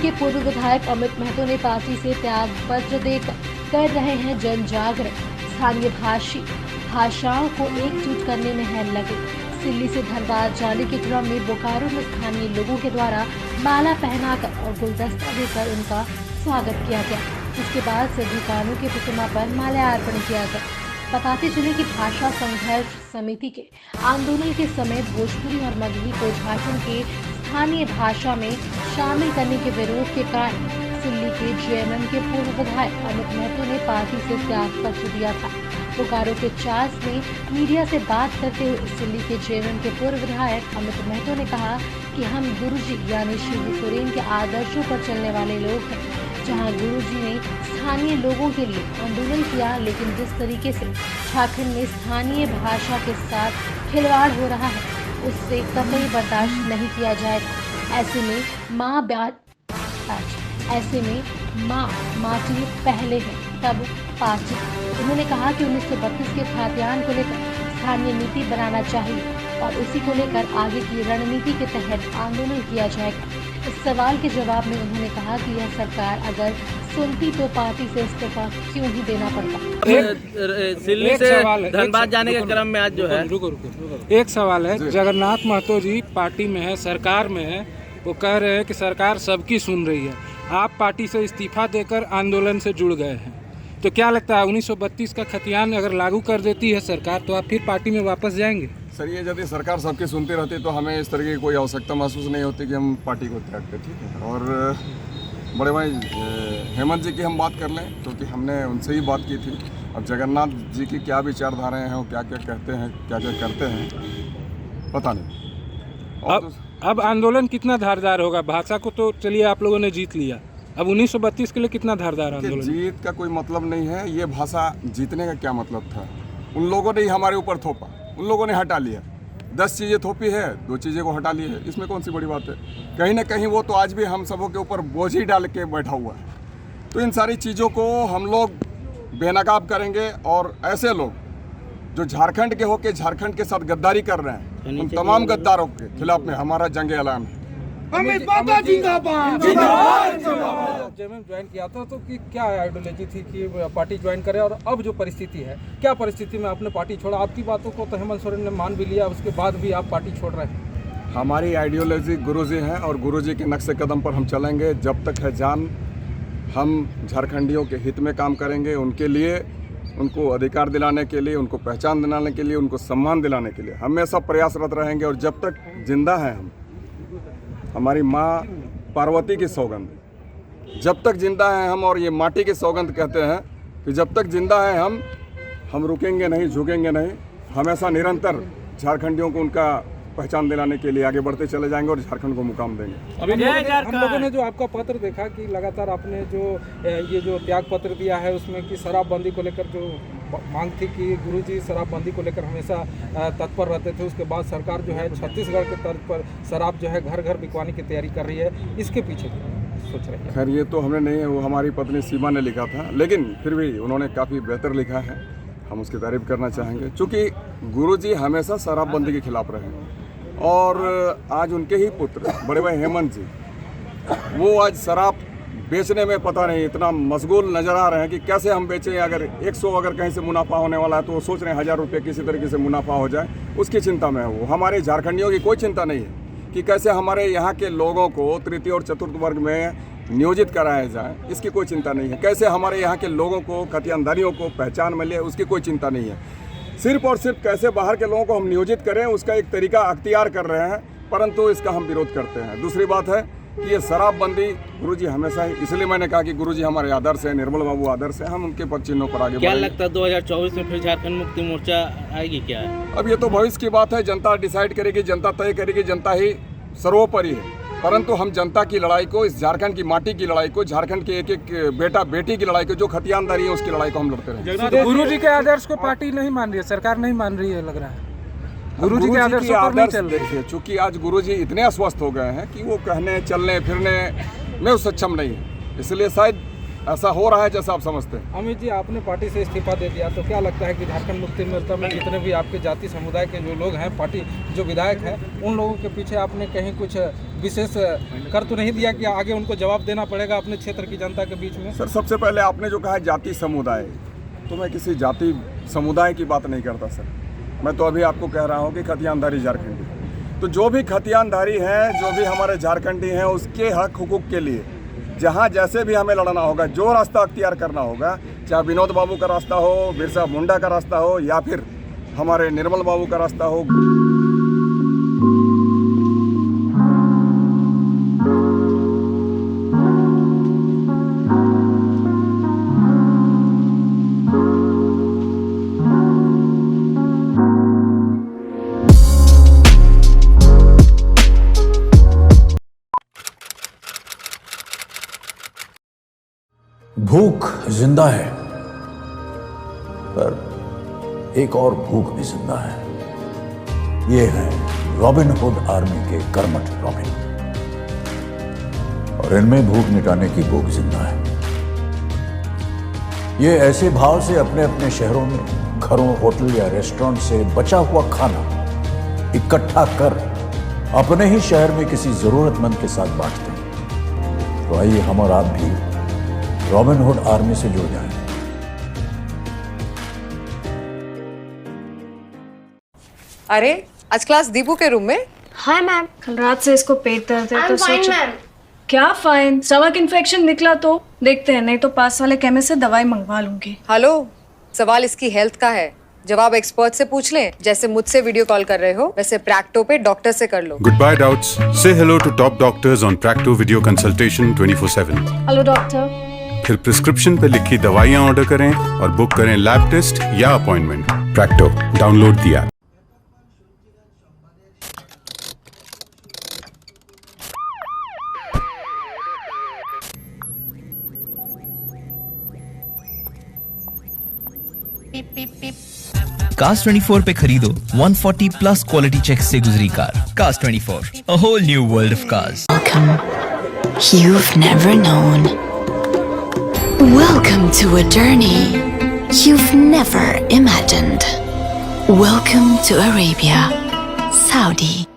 के पूर्व विधायक अमित महतो ने पार्टी से त्याग पत्र देकर कर रहे हैं जन जागरण। स्थानीय भाषाओं को एकजुट करने में है लगे। सिल्ली से धनबाद जाने के क्रम में बोकारो में स्थानीय लोगों के द्वारा माला पहनाकर और गुलदस्ता देकर उनका स्वागत किया गया। इसके बाद सभी कानों की प्रतिमा पर माल्यार्पण किया गया। बताते चले कि भाषा संघर्ष समिति के आंदोलन के समय भोजपुरी और मगही को झारखंड के स्थानीय भाषा में शामिल करने के विरोध के कारण सिल्ली के जेएमएम के पूर्व विधायक अमित महतो ने पार्टी से त्याग पत्र दिया था। बोकारो के चास में मीडिया से बात करते हुए सिल्ली के जेएमएम के पूर्व विधायक अमित महतो ने कहा कि हम गुरुजी यानी शिबू सोरेन के आदर्शों पर चलने वाले लोग हैं। जहां गुरुजी ने स्थानीय लोगों के लिए आंदोलन किया, लेकिन जिस तरीके से झारखंड में स्थानीय भाषा के साथ खिलवाड़ हो रहा है उससे कतई बर्दाश्त नहीं किया जाएगा। ऐसे में माँ माटी पहले है तब पार्टी। उन्होंने कहा कि 1932 के खाद्यान्न को लेकर स्थानीय नीति बनाना चाहिए और उसी को लेकर आगे की रणनीति के तहत आंदोलन किया जाएगा। इस सवाल के जवाब में उन्होंने कहा कि यह सरकार अगर सुनती तो पार्टी से इस्तीफा क्यों ही देना पड़ता। सिल्ली से धनबाद जाने के क्रम में आज जो है एक सवाल है, जगन्नाथ महतो जी पार्टी में है, सरकार में है, वो कह रहे हैं कि सरकार सबकी सुन रही है। आप पार्टी से इस्तीफा देकर आंदोलन से जुड़ गए हैं, तो क्या लगता है 1932 का खतियान अगर लागू कर देती है सरकार तो आप फिर पार्टी में वापस जाएंगे? सर, ये यदि सरकार सबकी सुनती रहती तो हमें इस तरह की कोई आवश्यकता महसूस नहीं होती कि हम पार्टी को त्याग दें। ठीक है, और बड़े भाई हेमंत जी की हम बात कर लें क्योंकि हमने उनसे ही बात की थी। अब जगन्नाथ जी की क्या विचारधाराएं हैं, वो क्या क्या कहते हैं, क्या क्या करते हैं, पता नहीं। अब आंदोलन कितना धारदार होगा? भाषा को तो चलिए आप लोगों ने जीत लिया, अब 1932 के लिए कितना धारदार आंदोलन? जीत का कोई मतलब नहीं है। ये भाषा जीतने का क्या मतलब था? उन लोगों ने ही हमारे ऊपर थोपा, उन लोगों ने हटा लिया। 10 चीज़ें थोपी है, 2 चीज़ें को हटा ली है, इसमें कौन सी बड़ी बात है? कहीं ना कहीं वो तो आज भी हम सबों के ऊपर बोझ ही डाल के बैठा हुआ है। तो इन सारी चीज़ों को हम लोग बेनकाब करेंगे और ऐसे लोग जो झारखंड के होके झारखंड के साथ गद्दारी कर रहे हैं उन तमाम गद्दारों के खिलाफ में हमारा जंग ऐलान है। अमित महतो जिंदाबाद जिंदाबाद। जेएमएम ज्वाइन किया था तो कि क्या आइडियोलॉजी थी कि पार्टी ज्वाइन करे, और अब जो परिस्थिति है, क्या परिस्थिति में आपने पार्टी छोड़ा? आपकी बातों को तो हेमंत सोरेन ने मान भी लिया, उसके बाद भी आप पार्टी छोड़ रहे हैं। हमारी आइडियोलॉजी गुरुजी है और गुरुजी के नक्शे कदम पर हम चलेंगे। जब तक है जान हम झारखंडियों के हित में काम करेंगे, उनके लिए, उनको अधिकार दिलाने के लिए, उनको पहचान दिलाने के लिए, उनको सम्मान दिलाने के लिए हमेशा प्रयासरत रहेंगे। और जब तक जिंदा हैं हम, हमारी माँ पार्वती की सौगंध, जब तक जिंदा हैं हम, और ये माटी की सौगंध कहते हैं कि जब तक जिंदा हैं हम रुकेंगे नहीं, झुकेंगे नहीं। हमेशा निरंतर झारखंडियों को उनका पहचान दिलाने के लिए आगे बढ़ते चले जाएंगे और झारखंड को मुकाम देंगे। अभी हम लोगों ने जो आपका पत्र देखा कि लगातार आपने जो त्याग पत्र दिया है उसमें कि शराबबंदी को लेकर जो मांग थी कि गुरुजी शराबबंदी को लेकर हमेशा तत्पर रहते थे, उसके बाद सरकार जो है छत्तीसगढ़ के तर्ज पर शराब जो है घर घर बिकवाने की तैयारी कर रही है, इसके पीछे सोच रहे हैं? खैर, ये तो हमने नहीं है, वो हमारी पत्नी सीमा ने लिखा था, लेकिन फिर भी उन्होंने काफ़ी बेहतर लिखा है, हम उसकी तारीफ करना चाहेंगे। चूँकि गुरुजी हमेशा शराबबंदी के खिलाफ रहे और आज उनके ही पुत्र बड़े भाई हेमंत जी, वो आज शराब बेचने में पता नहीं इतना मशगूल नजर आ रहे हैं कि कैसे हम बेचें। अगर 100 अगर कहीं से मुनाफा होने वाला है तो वो सोच रहे हैं 1000 रुपये किसी तरीके से मुनाफा हो जाए, उसकी चिंता में है वो। हमारे झारखंडियों की कोई चिंता नहीं है कि कैसे हमारे यहाँ के लोगों को तृतीय और चतुर्थ वर्ग में नियोजित कराया जाए, इसकी कोई चिंता नहीं है। कैसे हमारे यहाँ के लोगों को, खतियानदारियों को पहचान मिले, उसकी कोई चिंता नहीं है। सिर्फ और सिर्फ कैसे बाहर के लोगों को हम नियोजित करें, उसका एक तरीका अख्तियार कर रहे हैं, परंतु इसका हम विरोध करते हैं। दूसरी बात है कि ये शराबबंदी गुरुजी हमेशा ही, इसलिए मैंने कहा कि गुरुजी हमारे आदर्श है, निर्मल बाबू आदर्श है, हम उनके पद चिन्हों पर आगे क्या लगता है 2024 में फिर झारखंड मुक्ति मोर्चा आएगी क्या है? अब ये तो भविष्य की बात है, जनता डिसाइड करेगी, जनता तय करेगी, जनता ही सर्वोपरि है। परंतु हम जनता की लड़ाई को, इस झारखंड की माटी की लड़ाई को, झारखंड के एक एक बेटा बेटी की लड़ाई को, जो खतियानदारी है उसकी लड़ाई को हम लड़ते रहेंगे। गुरुजी के आदर्श को पार्टी नहीं मान रही है, सरकार नहीं मान रही है, लग रहा है गुरुजी के आदर्श पर नहीं चल रही है। चूँकि आज गुरुजी इतने अस्वस्थ हो गए हैं कि वो कहने, चलने फिरने में सक्षम नहीं है, इसलिए शायद ऐसा हो रहा है जैसा आप समझते हैं। अमित जी, आपने पार्टी से इस्तीफा दे दिया, तो क्या लगता है कि झारखंड मुक्ति मोर्चा में जितने भी आपके जाति समुदाय के जो लोग हैं, पार्टी जो विधायक हैं, उन लोगों के पीछे आपने कहीं कुछ विशेष कर तो नहीं दिया कि आगे उनको जवाब देना पड़ेगा अपने क्षेत्र की जनता के बीच में? सर, सबसे पहले आपने जो कहा जाति समुदाय, तो मैं किसी जाति समुदाय की बात नहीं करता सर। मैं तो अभी आपको कह रहा हूँ कि खतियानधारी झारखंडी, तो जो भी खतियानधारी हैं, जो भी हमारे झारखंडी हैं, उसके हक हुकूक के लिए जहाँ जैसे भी हमें लड़ना होगा, जो रास्ता अख्तियार करना होगा, चाहे विनोद बाबू का रास्ता हो, बिरसा मुंडा का रास्ता हो, या फिर हमारे निर्मल बाबू का रास्ता हो। भूख जिंदा है, पर एक और भूख भी जिंदा है। ये है रॉबिन हुड आर्मी के कर्मठ रॉबिन, और इनमें भूख मिटाने की भूख जिंदा है। ये ऐसे भाव से अपने अपने शहरों में घरों, होटल या रेस्टोरेंट से बचा हुआ खाना इकट्ठा कर अपने ही शहर में किसी जरूरतमंद के साथ बांटते हैं। तो आइए हम और आप भी रॉबिन हुड आर्मी से जुड़ जाएं। अरे, आज क्लास दीपू के रूम में? हाय मैम, कल रात से इसको पेट दर्द है तो सोचो। मैम। क्या फाइन? स्टमक इन्फेक्शन निकला तो देखते हैं, नहीं तो पास वाले केमिस्ट से दवाई मंगवा लूंगी। हेलो, सवाल इसकी हेल्थ का है, जवाब एक्सपर्ट से पूछ लें। जैसे मुझसे वीडियो कॉल कर रहे हो, वैसे प्रैक्टो पे डॉक्टर से कर लो। Goodbye doubts. Say hello to top doctors on Practo video consultation 24/7. Hello doctor. फिर प्रिस्क्रिप्शन पे लिखी दवाइयाँ ऑर्डर करें और बुक करें लैब टेस्ट या अपॉइंटमेंट। प्रैक्टो, डाउनलोड दिया। Cars 24 पे खरीदो 140 प्लस क्वालिटी चेक से गुजरी car. Cars 24, a whole new world of cars. Welcome. You've never known. Welcome to a journey you've never imagined. Welcome to Arabia, Saudi.